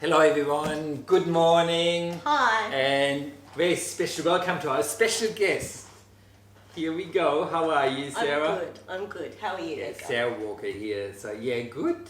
Hello everyone, good morning. Hi. And very special welcome to our special guest. Here we go. How are you, Sarah? I'm good. How are you, Edgar? Sarah Walker here. So yeah, good.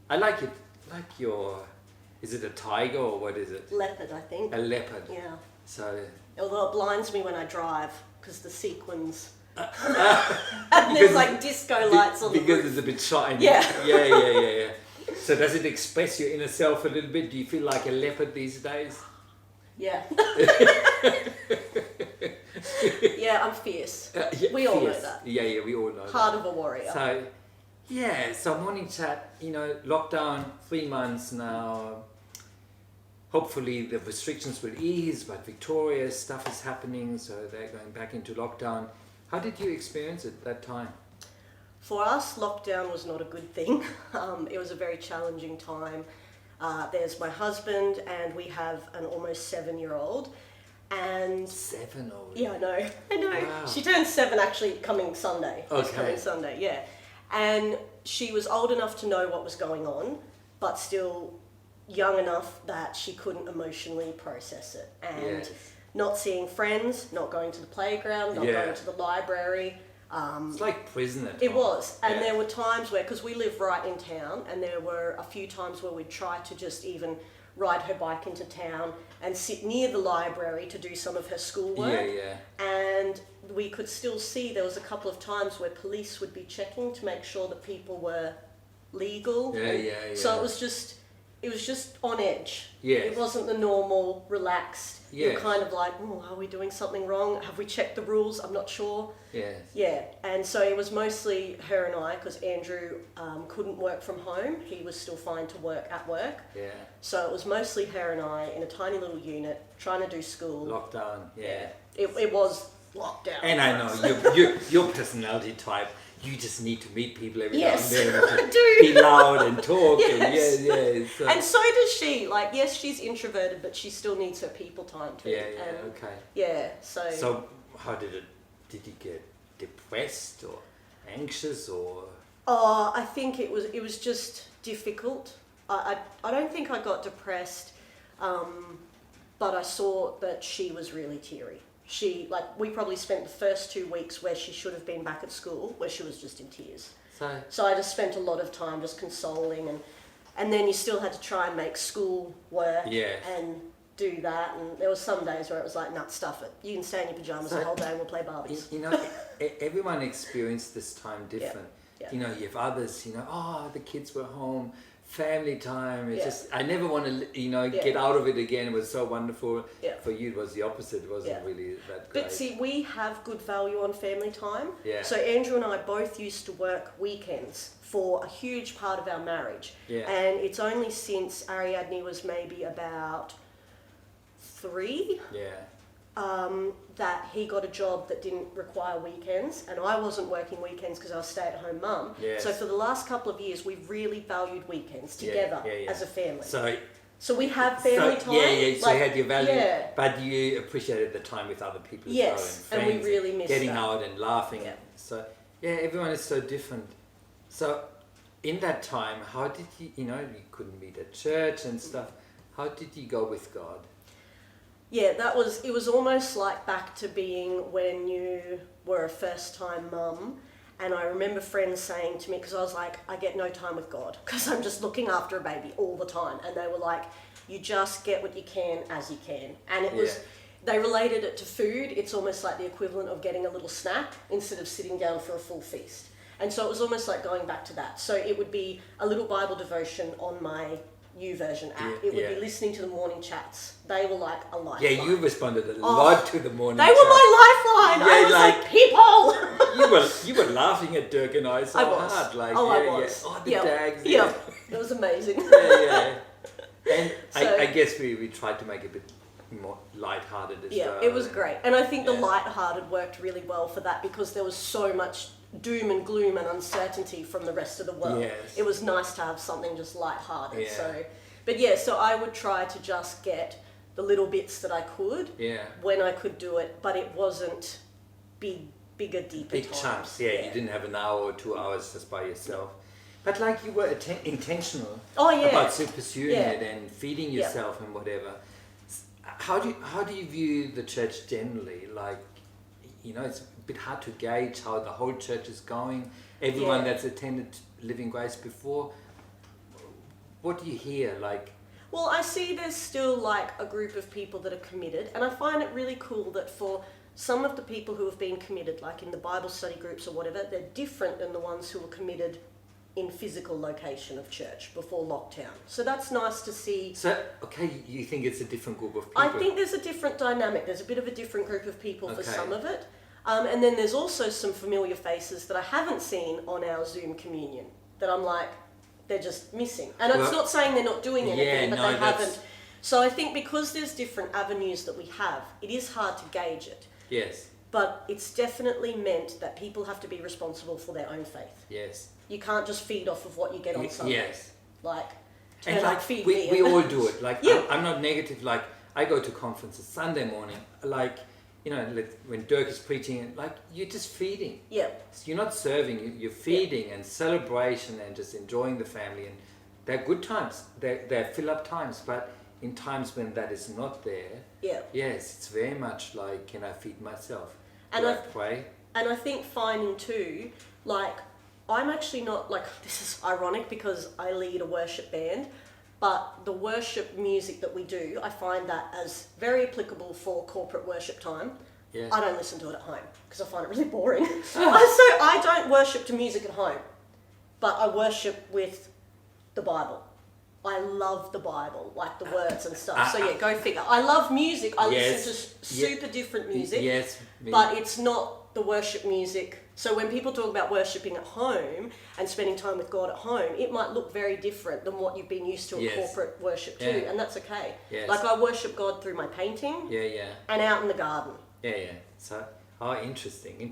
I like it. Like your, is it a tiger or what is it? Leopard, I think. A leopard. Yeah. So. Although it blinds me when I drive because the sequins. And there's like disco lights on the roof. Because it's a bit shiny. Yeah. Yeah. So does it express your inner self a little bit? Do you feel like a leopard these days? Yeah. Yeah, I'm fierce. Yeah, we all know that. Yeah, we all know Heart that. of a warrior. So morning chat, lockdown, 3 months now. Hopefully the restrictions will ease, but Victoria stuff is happening, so they're going back into lockdown. How did you experience it that time? For us, lockdown was not a good thing. It was a very challenging time. There's my husband, and we have an almost 7-year-old. And 7 already? Yeah, I know. Wow. She turns 7 actually coming Sunday. Okay. This coming Sunday, yeah. And she was old enough to know what was going on, but still young enough that she couldn't emotionally process it. And Yes. not seeing friends, not going to the playground, not going to the library. It's like prison at It home. was. And Yeah. there were times where, because we live right in town, and there were a few times where we'd try to just even ride her bike into town and sit near the library to do some of her schoolwork. Yeah. And we could still see there was a couple of times where police would be checking to make sure that people were legal. Yeah. So it was just on edge. Yes. It wasn't the normal, relaxed. Yes. You're kind of like, are we doing something wrong? Have we checked the rules? I'm not sure. Yes. Yeah, and so it was mostly her and I, because Andrew couldn't work from home. He was still fine to work at work. Yeah. So it was mostly her and I in a tiny little unit trying to do school. Lockdown. Yeah. It was lockdown. And I know your personality type. You just need to meet people every now and then. I do. Be loud and talk. Yes. And yeah. So. And so does she. Like, yes, she's introverted, but she still needs her people time too. Yeah. And Okay. yeah, so. So how did you get depressed or anxious or? Oh, I think it was just difficult. I don't think I got depressed, but I saw that she was really teary. We probably spent the first 2 weeks where she should have been back at school, where she was just in tears. So I just spent a lot of time just consoling, and then you still had to try and make school work and do that. And there were some days where it was like, nah, stuff it. You can stay in your pajamas the whole day and we'll play Barbies. Everyone experienced this time different. Yeah. You have others, the kids were home, family time. It's just, I never want to, get out of it again. It was so wonderful. Yeah. For you, it was the opposite. It wasn't really that great. But see, we have good value on family time. Yeah. So Andrew and I both used to work weekends for a huge part of our marriage. Yeah. And it's only since Ariadne was maybe about 3 that he got a job that didn't require weekends, and I wasn't working weekends because I was a stay-at-home mum. Yes. So for the last couple of years, we've really valued weekends together as a family. So we have family time. Yeah. So you had your value, Yeah. but you appreciated the time with other people as Yes, well, and we friends, really missed getting that. out and laughing. Yeah. So everyone is so different. So in that time, how did you? You couldn't meet at church and stuff. How did you go with God? Yeah, it was almost like back to being when you were a first-time mum. And I remember friends saying to me, because I was like, I get no time with God because I'm just looking after a baby all the time. And they were like, you just get what you can as you can. And it was, they related it to food. It's almost like the equivalent of getting a little snack instead of sitting down for a full feast. And so it was almost like going back to that. So it would be a little Bible devotion on my YouVersion app. It would be listening to the morning chats. They were like a lifeline. Yeah, you responded a lot to the morning They were my lifeline. I was like people. you were laughing at Dirk and I so hard. I was. Oh, the tags. Yeah, it was amazing. Yeah. And So- I guess we tried to make it a bit more lighthearted as well. Yeah, it was great. And I think the lighthearted worked really well for that because there was so much doom and gloom and uncertainty from the rest of the world. Yes. It was nice to have something just lighthearted. Yeah. So I would try to just get the little bits that I could when I could do it, but it wasn't bigger, deeper Big times. chunks, you didn't have an hour or 2 hours just by yourself. But like you were intentional Oh yeah. about pursuing Yeah. it and feeding yourself and whatever. How do you view the church generally? Like, it's a bit hard to gauge how the whole church is going. Everyone that's attended Living Grace before, what do you hear? Like, Well, I see there's still like a group of people that are committed, and I find it really cool that for some of the people who have been committed, like in the Bible study groups or whatever, they're different than the ones who were committed in physical location of church before lockdown. So that's nice to see. so, okay, you think it's a different group of people? I think there's a different dynamic. There's a bit of a different group of people for Okay. some of it. And then there's also some familiar faces that I haven't seen on our Zoom communion that I'm like, they're just missing. And it's not saying they're not doing anything, but they haven't. So I think because there's different avenues that we have, it is hard to gauge it. Yes, But it's definitely meant that people have to be responsible for their own faith. yes. You can't just feed off of what you get on Sunday. Yes. Like, And like feed we me. all do it. Like Yeah. I'm not negative. Like I go to conferences Sunday morning. Like when Dirk is preaching, like you're just feeding. Yeah. You're not serving. You're feeding and celebration and just enjoying the family. And they're good times. They're fill up times. But in times when that is not there, Yeah. yes, it's very much like, can I feed myself? And Do I I- pray? And I think finding too, like, I'm actually not, like, this is ironic because I lead a worship band, but the worship music that we do, I find that as very applicable for corporate worship time. Yes. I don't listen to it at home because I find it really boring. So I don't worship to music at home, but I worship with the Bible. I love the Bible, like the words and stuff. So yeah, go figure. I love music. I listen to super different music. Yes. But it's not the worship music. So when people talk about worshipping at home and spending time with God at home, it might look very different than what you've been used to in corporate worship too, and that's okay. Yes. Like I worship God through my painting and out in the garden. Yeah. So, interesting.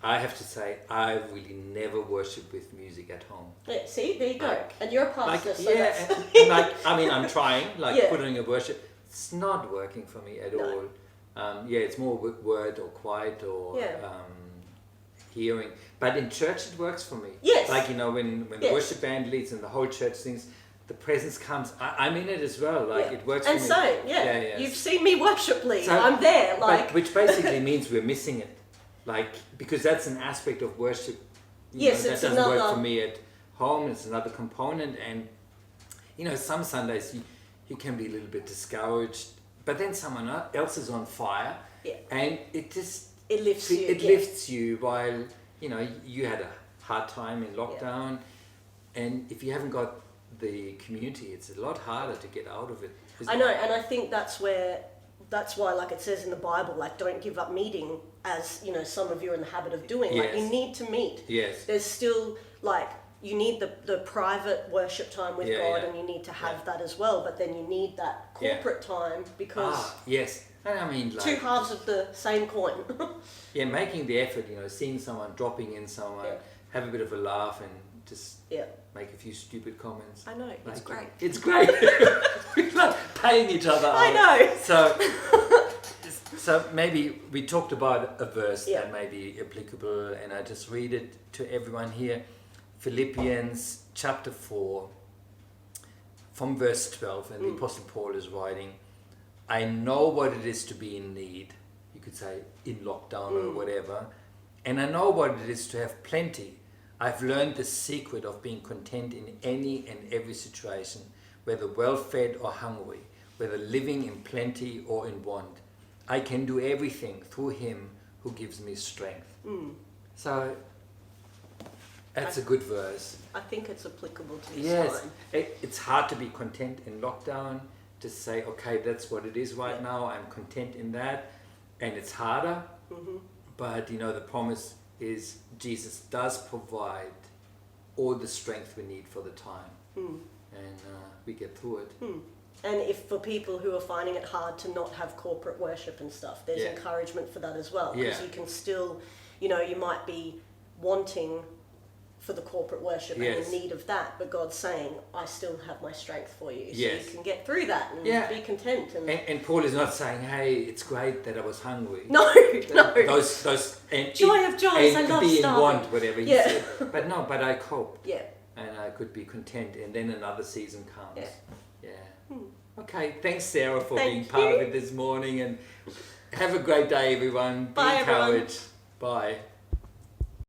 I have to say, I really never worship with music at home. Yeah, see, there you go. And you're a pastor, so that's... and I'm trying, putting a worship. It's not working for me at all. It's more word or quiet or hearing. But in church, it works for me. Yes. Like, when the worship band leads and the whole church sings, the presence comes. I'm in it as well. Like, it works and for me. And so, you've seen me worship lead. So, I'm there. Like, which basically means we're missing it. Like, because that's an aspect of worship. Yes, that it's doesn't another... work for me at home. It's another component. And, some Sundays you can be a little bit discouraged. But then someone else is on fire. Yeah. And it just... It lifts you. It lifts you while, you had a hard time in lockdown. Yeah. And if you haven't got the community, it's a lot harder to get out of it. I know, and I think that's why, like it says in the Bible, like don't give up meeting, as some of you are in the habit of doing. Yes. Like you need to meet. Yes. There's still like you need the private worship time with God, and you need to have that as well. But then you need that corporate time because yes, and I mean like two halves of the same coin. Making the effort, seeing someone, dropping in someone, have a bit of a laugh, and just make a few stupid comments. I know, it's great. It's great. We're not paying each other out. I know. So maybe we talked about a verse that may be applicable, and I just read it to everyone here. Philippians chapter 4, from verse 12, and the Apostle Paul is writing, I know what it is to be in need, you could say in lockdown or whatever, and I know what it is to have plenty. I've learned the secret of being content in any and every situation, whether well-fed or hungry, whether living in plenty or in want. I can do everything through him who gives me strength. So that's a good verse. I think it's applicable to this time. It's hard to be content in lockdown, to say, okay, that's what it is right now, I'm content in that, and it's harder, but the promise is Jesus does provide all the strength we need for the time, and we get through it. And if for people who are finding it hard to not have corporate worship and stuff, there's encouragement for that as well, because you can still, you might be wanting for the corporate worship and in need of that, but God's saying, I still have my strength for you, so you can get through that and be content. And Paul is not saying, hey, it's great that I was hungry. No. Those and joy of joys, and I love be in starving. want, whatever he said. But no, but I coped. Yeah. And I could be content, and then another season comes. Yeah. Okay, thanks Sarah for being part of it this morning, and have a great day everyone. Bye, be encouraged. Everyone. Bye.